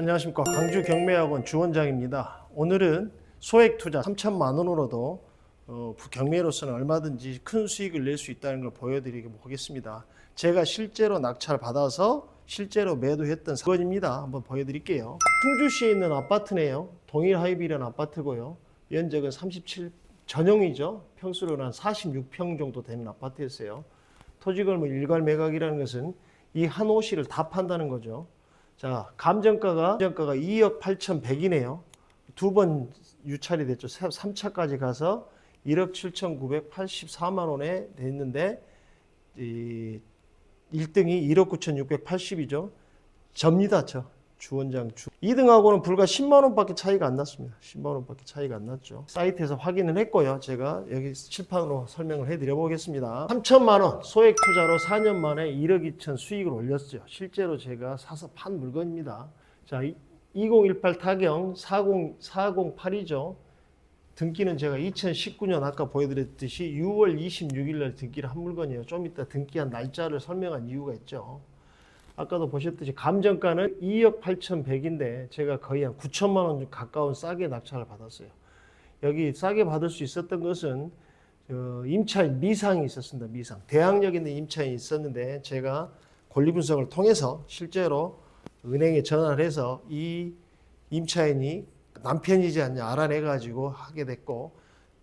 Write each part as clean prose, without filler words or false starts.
안녕하십니까. 광주 경매학원 주원장입니다. 오늘은 소액 투자 3천만 원으로도 경매로서는 얼마든지 큰 수익을 낼 수 있다는 걸 보여드리겠습니다. 제가 실제로 낙찰 받아서 실제로 매도했던 사건입니다. 한번 보여드릴게요. 충주시에 있는 아파트네요. 동일하이비라는 아파트고요. 면적은 37 전용이죠. 평수로는 한 46평 정도 되는 아파트였어요. 토지건물 일괄 매각이라는 것은 이 한 호실을 다 판다는 거죠. 자, 감정가가 2억 8,100이네요. 두 번 유찰이 됐죠. 3차까지 가서 1억 7,984만 원에 됐는데 1등이 1억 9,680이죠. 접니다. 주원장 2등하고는 불과 10만 원밖에 차이가 안 났습니다. 10만 원밖에 차이가 안 났죠. 사이트에서 확인을 했고요. 제가 여기 칠판으로 설명을 해드려 보겠습니다. 3천만 원 소액 투자로 4년 만에 1억 2천 수익을 올렸죠. 실제로 제가 사서 판 물건입니다. 자, 2018 타경 408이죠. 등기는 제가 2019년 아까 보여드렸듯이 6월 26일 날 등기를 한 물건이에요. 좀 이따 등기한 날짜를 설명한 이유가 있죠. 아까도 보셨듯이 감정가는 2억 8,100인데 제가 거의 한 9천만 원 가까운 싸게 낙찰을 받았어요. 여기 싸게 받을 수 있었던 것은 임차인 미상이 있었습니다. 미상. 대항력 있는 임차인이 있었는데 제가 권리 분석을 통해서 실제로 은행에 전화를 해서 이 임차인이 남편이지 않냐 알아내가지고 하게 됐고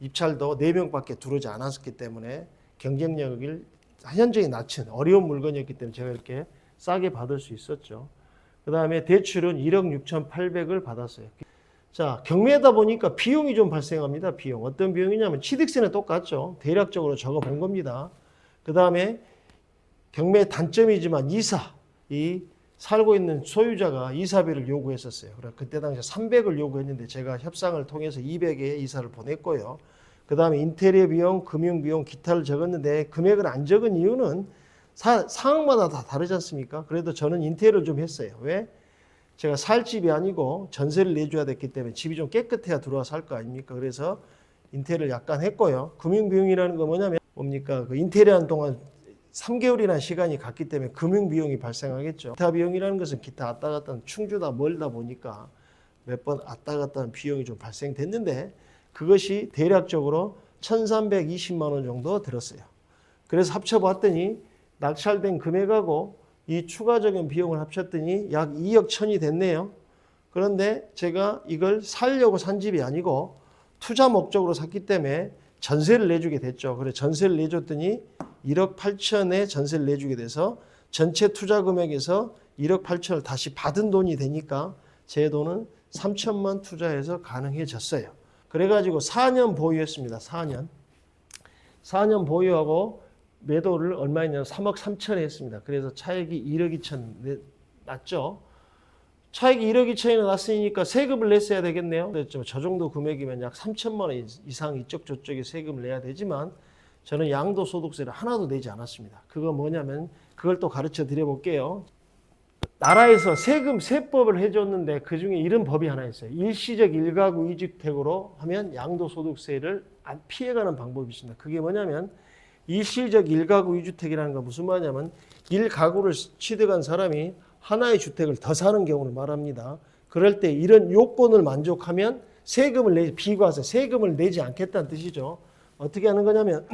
입찰도 4명밖에 들어오지 않았기 때문에 경쟁력을 현저히 낮춘 어려운 물건이었기 때문에 제가 이렇게 싸게 받을 수 있었죠. 그 다음에 대출은 1억 6,800을 받았어요. 자, 경매하다 보니까 비용이 좀 발생합니다. 비용. 어떤 비용이냐면 취득세는 똑같죠. 대략적으로 적어 본 겁니다. 그 다음에 경매의 단점이지만 이 살고 있는 소유자가 이사비를 요구했었어요. 그때 당시 300을 요구했는데 제가 협상을 통해서 200에 이사를 보냈고요. 그 다음에 인테리어 비용, 금융 비용, 기타를 적었는데 금액을 안 적은 이유는 상황마다 다 다르지 않습니까? 그래도 저는 인테리어를 좀 했어요. 왜? 제가 살 집이 아니고 전세를 내줘야 됐기 때문에 집이 좀 깨끗해야 들어와 살 거 아닙니까? 그래서 인테리어를 약간 했고요. 금융비용이라는 건 뭡니까? 그 인테리어 하는 동안 3개월이라는 시간이 갔기 때문에 금융비용이 발생하겠죠. 기타 비용이라는 것은 기타 왔다 갔다 하는 충주다 멀다 보니까 몇 번 왔다 갔다 하는 비용이 좀 발생됐는데 그것이 대략적으로 1,320만 원 정도 들었어요. 그래서 합쳐봤더니 낙찰된 금액하고 이 추가적인 비용을 합쳤더니 약 2억 1천이 됐네요. 그런데 제가 이걸 살려고 산 집이 아니고 투자 목적으로 샀기 때문에 전세를 내주게 됐죠. 그래서 전세를 내줬더니 1억 8천에 전세를 내주게 돼서 전체 투자 금액에서 1억 8천을 다시 받은 돈이 되니까 제 돈은 3천만 투자해서 가능해졌어요. 그래가지고 4년 보유했습니다. 4년 보유하고 매도를 얼마였냐면 3억 3천에 했습니다. 그래서 차익이 1억 2천 났죠. 차익이 1억 2천이 났으니까 세금을 냈어야 되겠네요. 저 정도 금액이면 약 3천만 원 이상 이쪽 저쪽에 세금을 내야 되지만 저는 양도소득세를 하나도 내지 않았습니다. 그거 뭐냐면 그걸 또 가르쳐 드려 볼게요. 나라에서 세법을 해줬는데 그중에 이런 법이 하나 있어요. 일시적 1가구 2주택으로 하면 양도소득세를 피해가는 방법이 있습니다. 그게 뭐냐면 일시적 1가구 2주택이라는 건 무슨 말이냐면 1가구를 취득한 사람이 하나의 주택을 더 사는 경우를 말합니다. 그럴 때 이런 요건을 만족하면 비과세, 세금을 내지 않겠다는 뜻이죠. 어떻게 하는 거냐면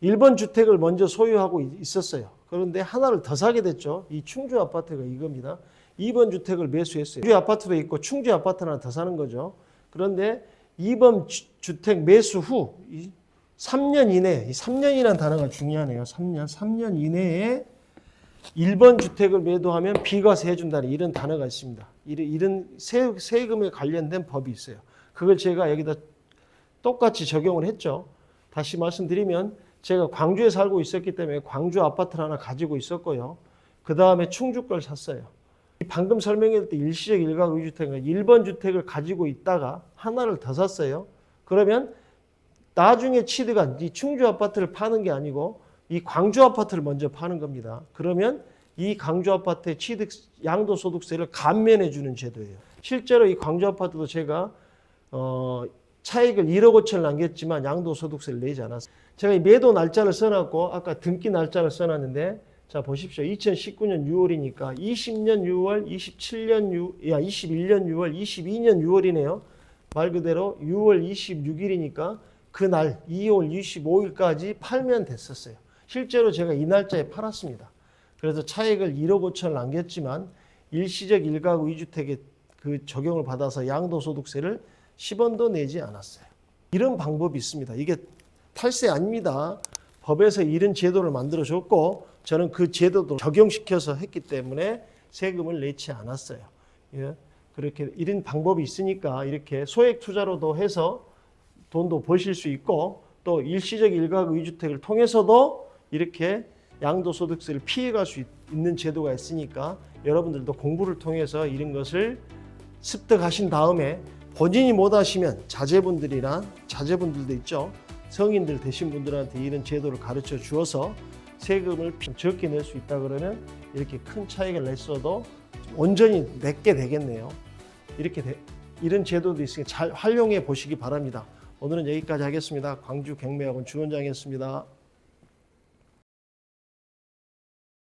1번 주택을 먼저 소유하고 있었어요. 그런데 하나를 더 사게 됐죠. 이 충주 아파트가 이겁니다. 2번 주택을 매수했어요. 충주 아파트도 있고 충주 아파트 하나 더 사는 거죠. 그런데 2번 주택 매수 후 3년 이내, 이 3년이라는 단어가 중요하네요. 3년 이내에 1번 주택을 매도하면 비과세 해준다는 이런 단어가 있습니다. 이런 세금에 관련된 법이 있어요. 그걸 제가 여기다 똑같이 적용을 했죠. 다시 말씀드리면 제가 광주에 살고 있었기 때문에 광주 아파트를 하나 가지고 있었고요. 그 다음에 충주 걸 샀어요. 방금 설명했을 때 일시적 1가구 2주택은 1번 주택을 가지고 있다가 하나를 더 샀어요. 그러면 나중에 취득한 이 충주 아파트를 파는 게 아니고 이 광주 아파트를 먼저 파는 겁니다. 그러면 이 광주 아파트의 양도소득세를 감면해 주는 제도예요. 실제로 이 광주 아파트도 제가 차익을 1억 5천을 남겼지만 양도소득세를 내지 않았어요. 제가 이 매도 날짜를 써놨고 아까 등기 날짜를 써놨는데 자, 보십시오. 2019년 6월이니까 20년 6월, 27년 21년 6월, 22년 6월이네요. 말 그대로 6월 26일이니까 그날 2월 25일까지 팔면 됐었어요. 실제로 제가 이 날짜에 팔았습니다. 그래서 차액을 1억 5천을 남겼지만 일시적 1가구 2주택에 그 적용을 받아서 양도소득세를 10원도 내지 않았어요. 이런 방법이 있습니다. 이게 탈세 아닙니다. 법에서 이런 제도를 만들어줬고 저는 그 제도도 적용시켜서 했기 때문에 세금을 내지 않았어요. 예. 그렇게 이런 방법이 있으니까 이렇게 소액 투자로도 해서 돈도 버실 수 있고 또 일시적 1가구 2주택을 통해서도 이렇게 양도소득세를 피해갈 수 있는 제도가 있으니까 여러분들도 공부를 통해서 이런 것을 습득하신 다음에 본인이 못하시면 자제분들도 있죠. 성인들 되신 분들한테 이런 제도를 가르쳐 주어서 세금을 적게 낼 수 있다 그러면 이렇게 큰 차익을 냈어도 온전히 내게 되겠네요. 이런 제도도 있으니 잘 활용해 보시기 바랍니다. 오늘은 여기까지 하겠습니다. 광주 경매학원 주원장이었습니다.